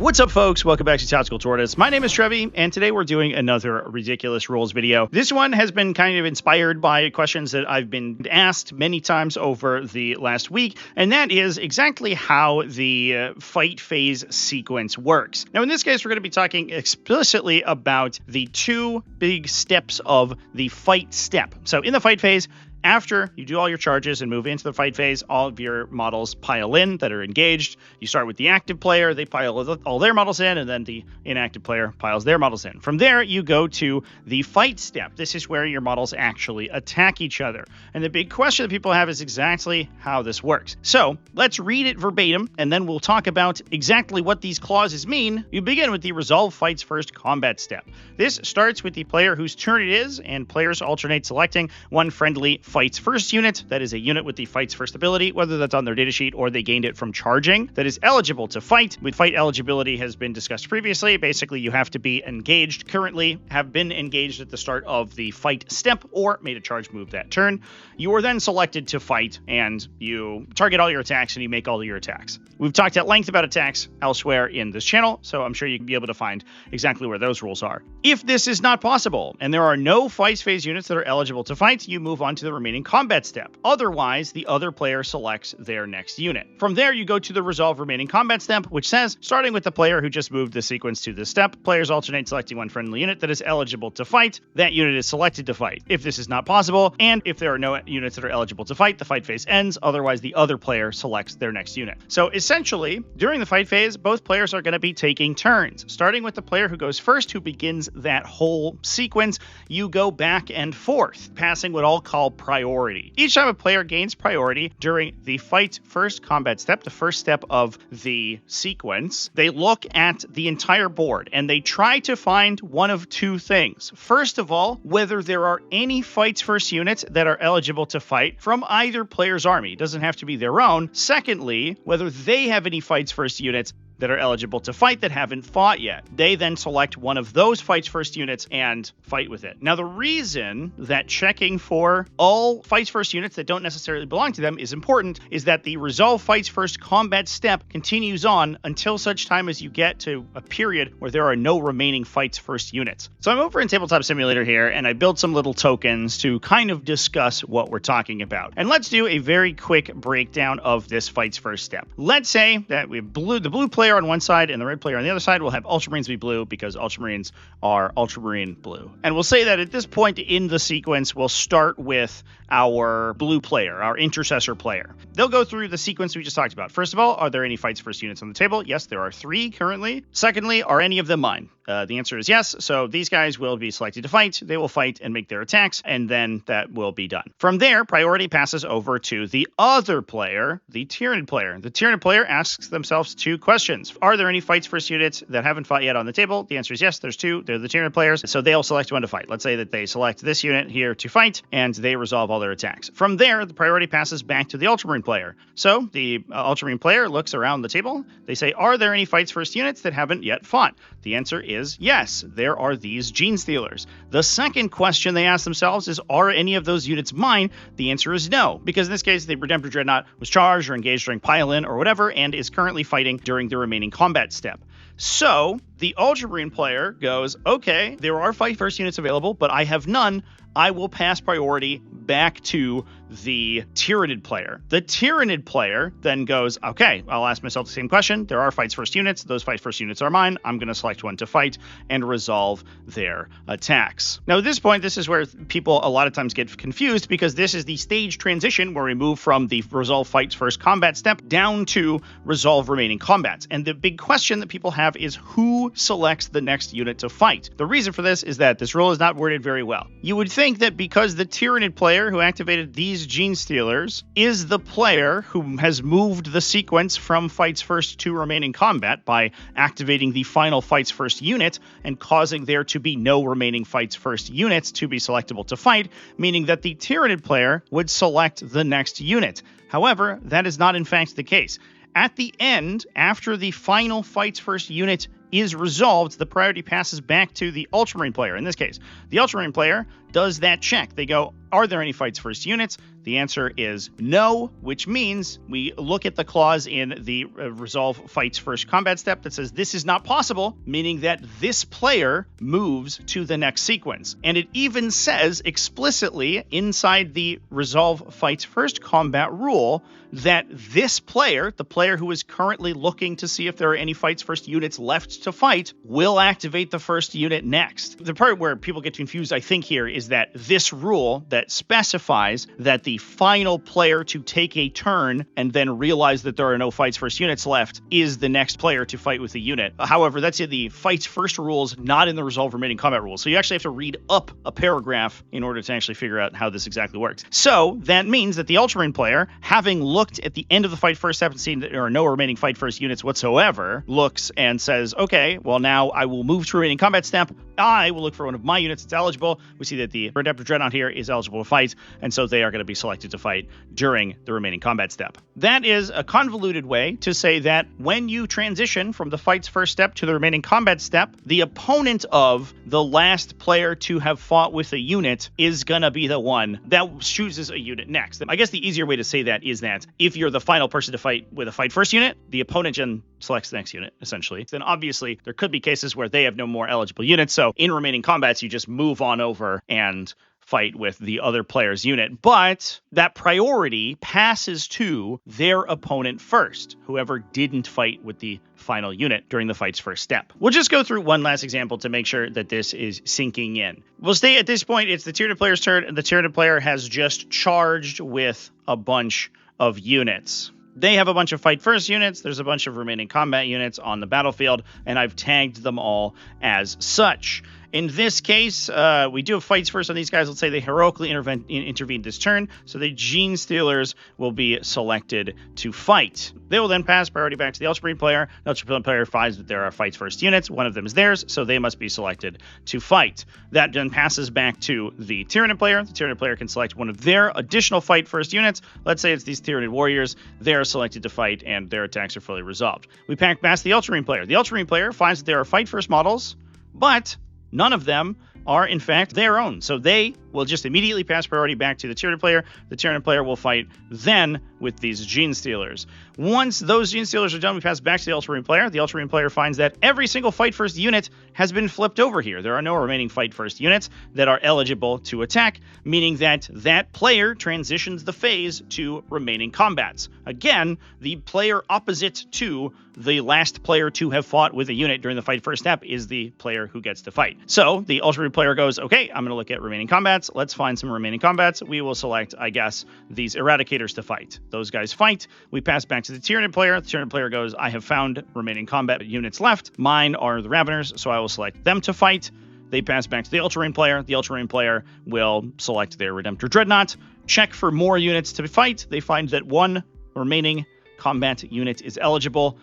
What's up, folks? Welcome back to TacticalTortoise. My name is Trevi, and today we're doing another ridiculous rules video. This one has been kind of inspired by questions that I've been asked many times over the last week, and that is exactly how the fight phase sequence works. Now, in this case, we're going to be talking explicitly about the two big steps of the fight step. So in the fight phase, after you do all your charges and move into the fight phase, all of your models pile in that are engaged. You start with the active player, they pile all their models in, and then the inactive player piles their models in. From there, you go to the fight step. This is where your models actually attack each other. And the big question that people have is exactly how this works. So let's read it verbatim, and then we'll talk about exactly what these clauses mean. You begin with the resolve fights first combat step. This starts with the player whose turn it is, and players alternate selecting one friendly fights first unit, that is a unit with the fights first ability, whether that's on their datasheet or they gained it from charging, that is eligible to fight. With fight eligibility has been discussed previously. Basically, you have to be engaged, currently have been engaged at the start of the fight step, or made a charge move that turn. You are then selected to fight, and you target all your attacks, and you make all your attacks. We've talked at length about attacks elsewhere in this channel, so I'm sure you can be able to find exactly where those rules are. If this is not possible, and there are no fight phase units that are eligible to fight, you move on to the remaining combat step. Otherwise, the other player selects their next unit. From there, you go to the resolve remaining combat step, which says, starting with the player who just moved the sequence to this step, players alternate selecting one friendly unit that is eligible to fight. That unit is selected to fight. If this is not possible, and if there are no units that are eligible to fight, the fight phase ends. Otherwise, the other player selects their next unit. So essentially, during the fight phase, both players are going to be taking turns. Starting with the player who goes first, who begins that whole sequence, you go back and forth, passing what I'll call priority. Each time a player gains priority during the fight first combat step, the first step of the sequence, they look at the entire board and they try to find one of two things. First of all, whether there are any fights first units that are eligible to fight from either player's army. It doesn't have to be their own. Secondly, whether they have any fights first units that are eligible to fight that haven't fought yet. They then select one of those fights first units and fight with it. Now, the reason that checking for all fights first units that don't necessarily belong to them is important is that the resolve fights first combat step continues on until such time as you get to a period where there are no remaining fights first units. So I'm over in Tabletop Simulator here, and I built some little tokens to kind of discuss what we're talking about. And let's do a very quick breakdown of this fights first step. Let's say that we have the blue player on one side and the red player on the other side. We'll have Ultramarines be blue because Ultramarines are Ultramarine blue. And we'll say that at this point in the sequence, we'll start with our blue player, our intercessor player. They'll go through the sequence we just talked about. First of all, are there any fights first units on the table? Yes, there are 3 currently. Secondly, are any of them mine? The answer is yes. So these guys will be selected to fight. They will fight and make their attacks, and then that will be done. From there, priority passes over to the other player, the Tyranid player. The Tyranid player asks themselves 2 questions. Are there any fights first units that haven't fought yet on the table? The answer is yes, there's 2. They're the Tyranid players, so they'll select one to fight. Let's say that they select this unit here to fight, and they resolve all their attacks. From there, the priority passes back to the Ultramarine player. So the Ultramarine player looks around the table. They say, are there any fights first units that haven't yet fought? The answer is yes, there are these Gene Stealers. The second question they ask themselves is, are any of those units mine? The answer is no, because in this case, the Redemptor Dreadnought was charged or engaged during pile-in or whatever, and is currently fighting during the remaining combat step. So the Ultramarine player goes, okay, there are fight first units available, but I have none. I will pass priority back to the Tyranid player. The Tyranid player then goes, okay, I'll ask myself the same question. There are fights first units. Those fight first units are mine. I'm going to select one to fight and resolve their attacks. Now, at this point, this is where people a lot of times get confused because this is the stage transition where we move from the resolve fights first combat step down to resolve remaining combats. And the big question that people have is who selects the next unit to fight? The reason for this is that this rule is not worded very well. You would think that because the Tyranid player who activated these Gene Stealers is the player who has moved the sequence from fights first to remaining combat by activating the final fights first unit and causing there to be no remaining fights first units to be selectable to fight, meaning that the Tyranid player would select the next unit. However, that is not in fact the case. At the end, after the final fights first unit is resolved, the priority passes back to the Ultramarine player. In this case, the Ultramarine player does that check. They go, are there any fights first units? The answer is no, which means we look at the clause in the resolve fights first combat step that says this is not possible, meaning that this player moves to the next sequence. And it even says explicitly inside the resolve fights first combat rule that this player, the player who is currently looking to see if there are any fights first units left to fight, will activate the first unit next. The part where people get confused, I think, here is that this rule that specifies that the final player to take a turn and then realize that there are no fights first units left is the next player to fight with the unit. However, that's in the fights first rules, not in the resolve remaining combat rules. So you actually have to read up a paragraph in order to actually figure out how this exactly works. So that means that the Ultramarine player, having looked at the end of the fight first step and seen that there are no remaining fight first units whatsoever, looks and says, okay, well now I will move to remaining combat step. I will look for one of my units that's eligible. We see that the Redemptor Dreadnought here is eligible to fight, and so they are going to be selected to fight during the remaining combat step. That is a convoluted way to say that when you transition from the fight's first step to the remaining combat step, the opponent of the last player to have fought with a unit is going to be the one that chooses a unit next. I guess the easier way to say that is that if you're the final person to fight with a fight first unit, the opponent then selects the next unit, essentially. Then obviously there could be cases where they have no more eligible units, so in remaining combats you just move on over and fight with the other player's unit, but that priority passes to their opponent first, whoever didn't fight with the final unit during the fight's first step. We'll just go through one last example to make sure that this is sinking in. We'll stay at this point. It's the Tyranid player's turn, and the Tyranid player has just charged with a bunch of units. They have a bunch of fight first units. There's a bunch of remaining combat units on the battlefield, and I've tagged them all as such. In this case, we do have fights first on these guys. Let's say they heroically intervened this turn, so the Gene Stealers will be selected to fight. They will then pass priority back to the Ultramarine player. The Ultramarine player finds that there are fights first units. One of them is theirs, so they must be selected to fight. That then passes back to the Tyranid player. The Tyranid player can select one of their additional fight first units. Let's say it's these Tyranid warriors. They're selected to fight, and their attacks are fully resolved. We pack past the Ultramarine player. The Ultramarine player finds that there are fight first models, but none of them are, in fact, their own. So they will just immediately pass priority back to the Tyranid player. The Tyranid player will fight then with these Gene Stealers. Once those Gene Stealers are done, we pass back to the Ultramarine player. The Ultramarine player finds that every single fight first unit has been flipped over here. There are no remaining fight first units that are eligible to attack, meaning that that player transitions the phase to remaining combats. Again, the player opposite to the last player to have fought with a unit during the fight first step is the player who gets to fight. So the Ultramarine player goes, okay, I'm going to look at remaining combats. Let's find some remaining combats. We will select, I guess, these Eradicators to fight. Those guys fight. We pass back to the Tyranid player. The Tyranid player goes, I have found remaining combat units left. Mine are the Raveners, so I will select them to fight. They pass back to the Ultramarine player. The Ultramarine player will select their Redemptor Dreadnought, check for more units to fight. They find that one remaining combat unit is eligible,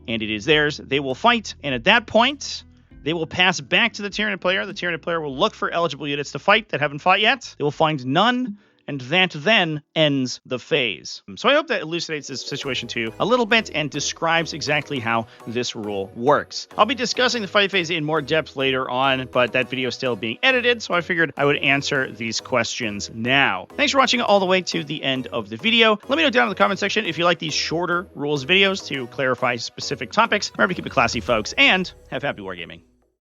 and it is theirs. They will fight, and at that point, they will pass back to the Tyranid player. The Tyranid player will look for eligible units to fight that haven't fought yet. They will find none, and that then ends the phase. So I hope that elucidates this situation to you a little bit and describes exactly how this rule works. I'll be discussing the fight phase in more depth later on, but that video is still being edited, so I figured I would answer these questions now. Thanks for watching all the way to the end of the video. Let me know down in the comment section if you like these shorter rules videos to clarify specific topics. Remember to keep it classy, folks, and have happy wargaming.